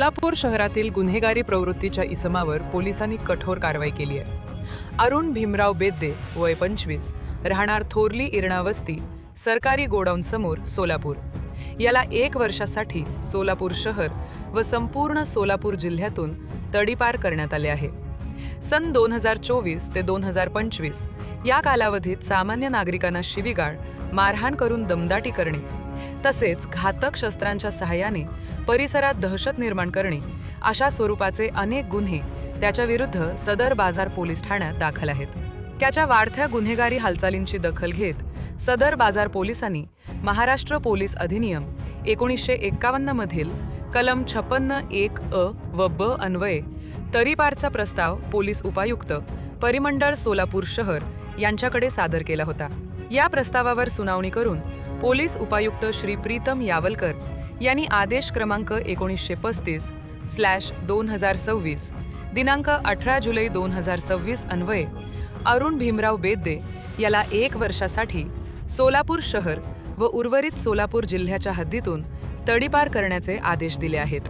सोलापूर शहरातील गुन्हेगारी प्रवृत्तीच्या इसमावर पोलिसांनी कठोर कारवाई केली आहे. अरुण भीमराव बेद्दे, वय 25, राहणार थोरली इरणा वस्ती, सरकारी गोडाऊन समोर, सोलापूर. याला 1 वर्षासाठी सोलापूर शहर व संपूर्ण सोलापूर जिल्ह्यातून तडीपार करण्यात आले आहे. सन 2024 ते 2025 या कालावधीत सामान्य नागरिकांना शिवीगाळ, मारहाण करून दमदाटी करणे तसेच घातक शस्त्रांच्या सहाय्याने परिसरात दहशत निर्माण करणे अशा स्वरूपाचे अनेक गुन्हे त्याच्या विरुद्ध सदर बाजार पोलीस ठाण्यात दाखल आहेत. त्याच्या वाढत्या गुन्हेगारी हालचालींची दखल घेत सदर बाजार पोलिसांनी महाराष्ट्र पोलीस अधिनियम 1951 मधील कलम 56(1) अ व ब अन्वये तडीपारचा प्रस्ताव पोलीस उपायुक्त परिमंडळ सोलापूर शहर यांच्याकडे सादर केला होता. या प्रस्तावावर सुनावणी करून पोलीस उपायुक्त श्री प्रीतम यावलकर यांनी आदेश क्रमांक 1935/2026 दिनांक 18 जुलै 2026 अन्वये अरुण भीमराव बेद्दे याला 1 वर्षासाठी सोलापूर शहर व उर्वरित सोलापूर जिल्ह्याच्या हद्दीतून तडीपार करण्याचे आदेश दिले आहेत.